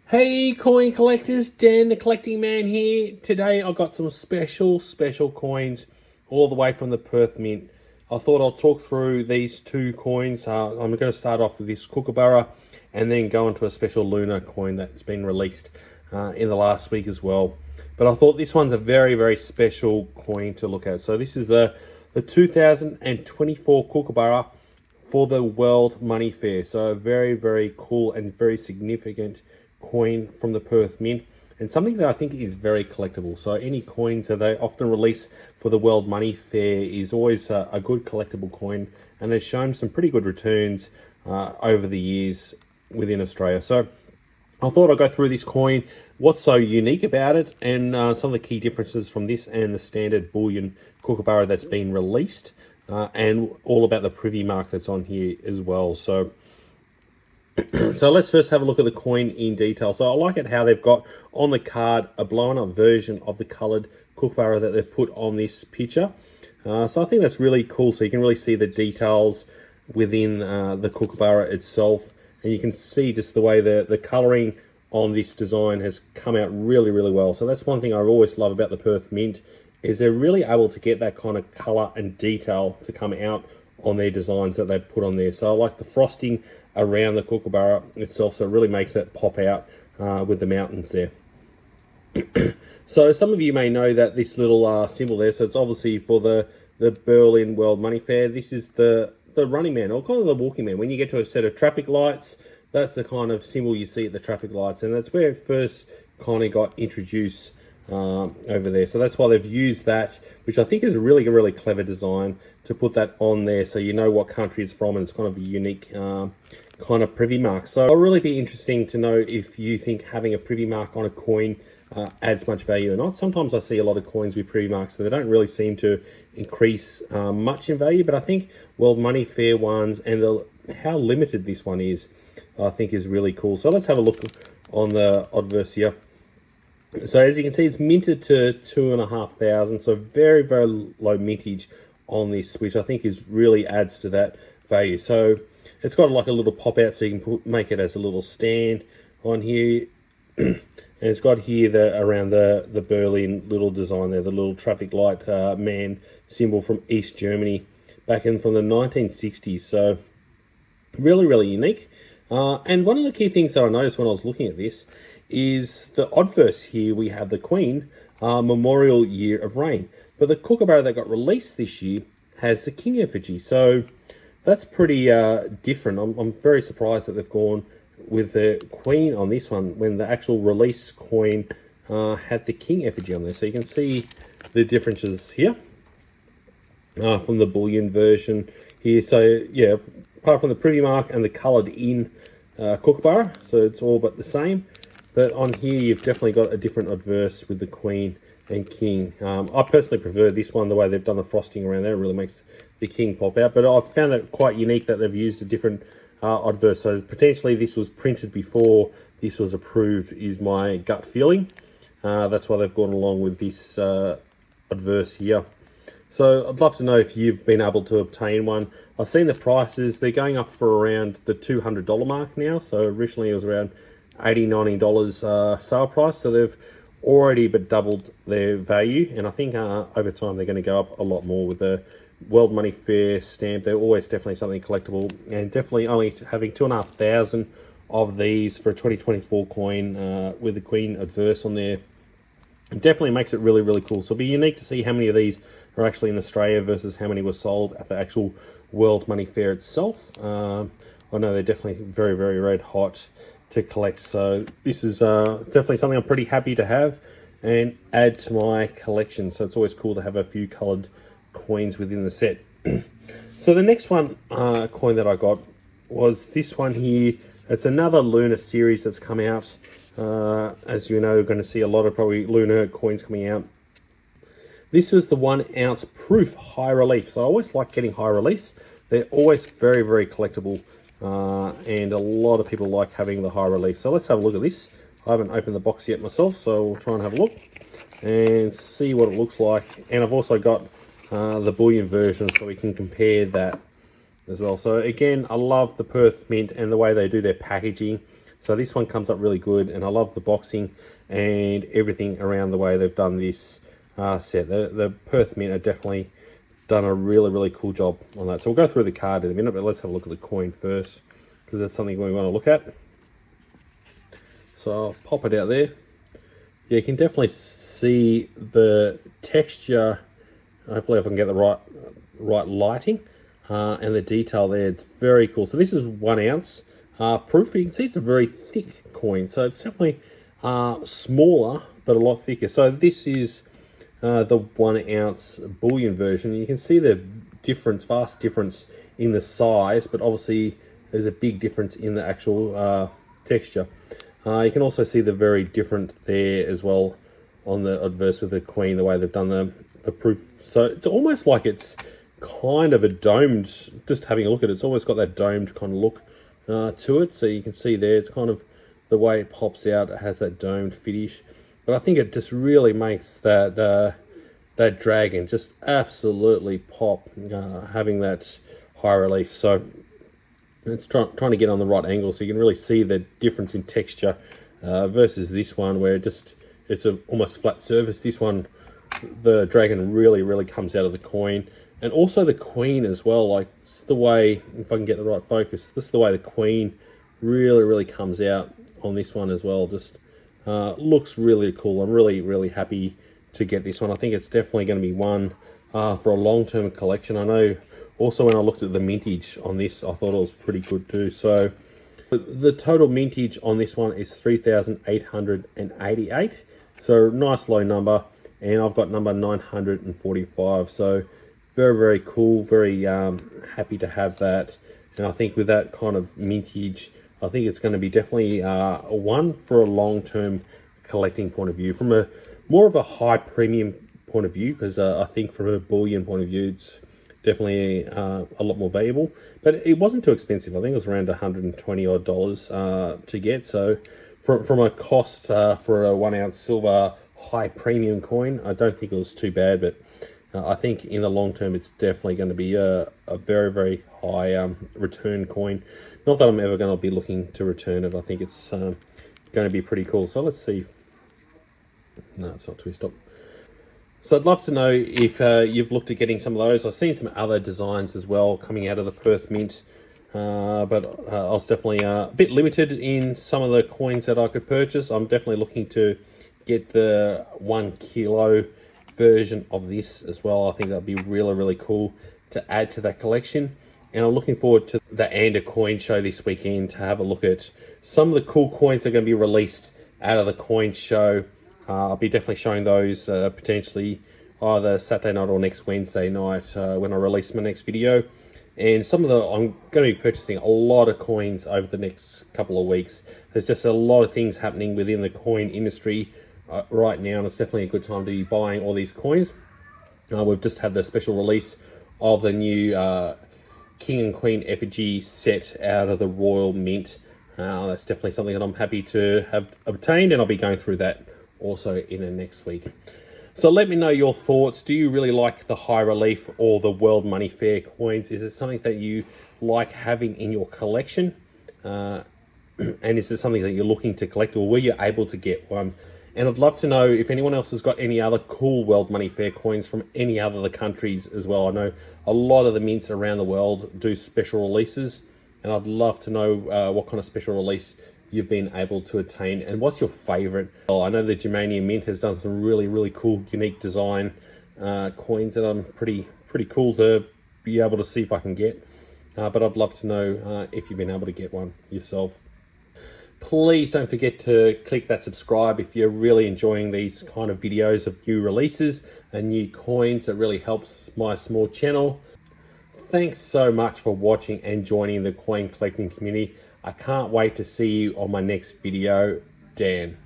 Hey coin collectors, Dan the Collecting Man here. Today I've got some special coins all the way from the Perth Mint. I thought I'll talk through these two coins. I'm going to start off with this Kookaburra and then go into a special Lunar coin that's been released in the last week as well. But I thought this one's a very special coin to look at. So this is the 2024 Kookaburra for the World Money Fair. So a very cool and very significant coin from the Perth Mint, and something that I think is very collectible. So any coins that they often release for the World Money Fair is always a good collectible coin, and has shown some pretty good returns over the years within Australia. So I thought I'd go through this coin, what's so unique about it, and some of the key differences from this and the standard bullion Kookaburra that's been released, and all about the privy mark that's on here as well. So let's first have a look at the coin in detail. So I like it how they've got on the card a blown up version of the coloured Kookaburra that they've put on this picture. So I think that's really cool. So you can really see the details within the Kookaburra itself. And you can see just the way the colouring on this design has come out really well. So that's one thing I always love about the Perth Mint, is they're really able to get that kind of colour and detail to come out on their designs that they put on there. So I like the frosting around the Kookaburra itself, so it really makes it pop out with the mountains there. So some of you may know that this little symbol there, so it's obviously for the Berlin World Money Fair. This is the running man, or kind of the walking man. When you get to a set of traffic lights, that's the kind of symbol you see at the traffic lights, and that's where it first kind of got introduced over there. So that's why they've used that, which I think is a really clever design, to put that on there so you know what country it's from, and it's kind of a unique kind of privy mark. So it'll really be interesting to know if you think having a privy mark on a coin adds much value or not. Sometimes I see a lot of coins with privy marks that they don't really seem to increase much in value, but I think World Money Fair ones and how limited this one is, I think is really cool. So let's have a look on the obverse here. So as you can see, it's minted to 2,500, so very low mintage on this, which I think really adds to that value. So it's got like a little pop out, so you can make it as a little stand on here. And it's got here around the Berlin little design there, the little traffic light man symbol from East Germany back from the 1960s. So really unique. And one of the key things that I noticed when I was looking at this is the obverse here. We have the Queen Memorial Year of Reign, but the Kookaburra that got released this year has the King effigy. So that's pretty different. I'm very surprised that they've gone with the Queen on this one when the actual release coin had the King effigy on there. So you can see the differences here from the bullion version here. So yeah, apart from the privy mark and the coloured in Kookaburra, so it's all but the same. But on here, you've definitely got a different obverse with the Queen and King. I personally prefer this one, the way they've done the frosting around there. It really makes the King pop out. But I've found it quite unique that they've used a different obverse. So potentially this was printed before this was approved, is my gut feeling. That's why they've gone along with this obverse here. So I'd love to know if you've been able to obtain one. I've seen the prices. They're going up for around the $200 mark now. So originally it was around $80, $90 sale price. So they've already but doubled their value. And I think over time they're going to go up a lot more with the World Money Fair stamp. They're always definitely something collectible, and definitely only having 2,500 of these for a 2024 coin with the Queen obverse on there, it definitely makes it really cool. So it'll be unique to see how many of these are actually in Australia versus how many were sold at the actual World Money Fair itself. I know they're definitely very red hot to collect. So this is definitely something I'm pretty happy to have and add to my collection. So it's always cool to have a few coloured coins within the set. So the next one coin that I got was this one here. It's another Lunar series that's come out. As you know, we're going to see a lot of probably Lunar coins coming out. This was the 1 ounce proof high relief. So I always like getting high reliefs. They're always very collectible. And a lot of people like having the high relief. So let's have a look at this. I haven't opened the box yet myself, so we'll try and have a look and see what it looks like. And I've also got the bullion version, so we can compare that as well. So again, I love the Perth Mint and the way they do their packaging. So this one comes up really good, and I love the boxing and everything around the way they've done this set. The Perth Mint are definitely done a really cool job on that. So we'll go through the card in a minute, but let's have a look at the coin first, because that's something we want to look at. So I'll pop it out there. Yeah, you can definitely see the texture. Hopefully I can get the right lighting and the detail there. It's very cool. So this is 1 ounce proof. You can see it's a very thick coin. So it's definitely smaller, but a lot thicker. So this is the 1 ounce bullion version. You can see the difference, vast difference in the size, but obviously there's a big difference in the actual texture. You can also see the very different there as well on the adverse with the queen, the way they've done the proof. So it's almost like it's kind of a domed, just having a look at it, it's almost got that domed kind of look to it. So you can see there, it's kind of the way it pops out, it has that domed finish. But I think it just really makes that that dragon just absolutely pop, having that high relief. So it's trying to get on the right angle so you can really see the difference in texture versus this one where it's a almost flat surface. This one, the dragon really comes out of the coin, and also the queen as well. Like, it's the way, if I can get the right focus, this is the way the queen really comes out on this one as well. Just looks really cool. I'm really happy to get this one. I think it's definitely going to be one for a long-term collection. I know also when I looked at the mintage on this, I thought it was pretty good too. So the total mintage on this one is 3,888. So nice low number, and I've got number 945. So very cool, very happy to have that. And I think with that kind of mintage, I think it's going to be definitely one for a long-term collecting point of view, from a more of a high premium point of view, because I think from a bullion point of view, it's definitely a lot more valuable. But it wasn't too expensive. I think it was around $120 odd to get. So from a cost for a 1 ounce silver high premium coin, I don't think it was too bad. But I think in the long term, it's definitely going to be a very high return coin. Not that I'm ever going to be looking to return it. I think it's going to be pretty cool. So let's see. No, it's not twist up. So I'd love to know if you've looked at getting some of those. I've seen some other designs as well coming out of the Perth Mint, but I was definitely a bit limited in some of the coins that I could purchase. I'm definitely looking to get the 1 kilo version of this as well. I think that'd be really cool to add to that collection. And I'm looking forward to the Anda coin show this weekend to have a look at some of the cool coins that are going to be released out of the coin show. I'll be definitely showing those potentially either Saturday night or next Wednesday night when I release my next video. And I'm going to be purchasing a lot of coins over the next couple of weeks. There's just a lot of things happening within the coin industry right now, and it's definitely a good time to be buying all these coins. We've just had the special release of the new King and Queen effigy set out of the Royal Mint. That's definitely something that I'm happy to have obtained, and I'll be going through that also in the next week. So let me know your thoughts. Do you really like the high relief or the World Money Fair coins? Is it something that you like having in your collection? And is it something that you're looking to collect, or were you able to get one? And I'd love to know if anyone else has got any other cool World Money Fair coins from any other countries as well. I know a lot of the mints around the world do special releases, and I'd love to know what kind of special release you've been able to attain, and what's your favorite. Well, I know the Germanium Mint has done some really cool, unique design coins that I'm pretty cool to be able to see if I can get. But I'd love to know if you've been able to get one yourself. Please don't forget to click that subscribe if you're really enjoying these kind of videos of new releases and new coins. It really helps my small channel. Thanks so much for watching and joining the coin collecting community. I can't wait to see you on my next video. Dan.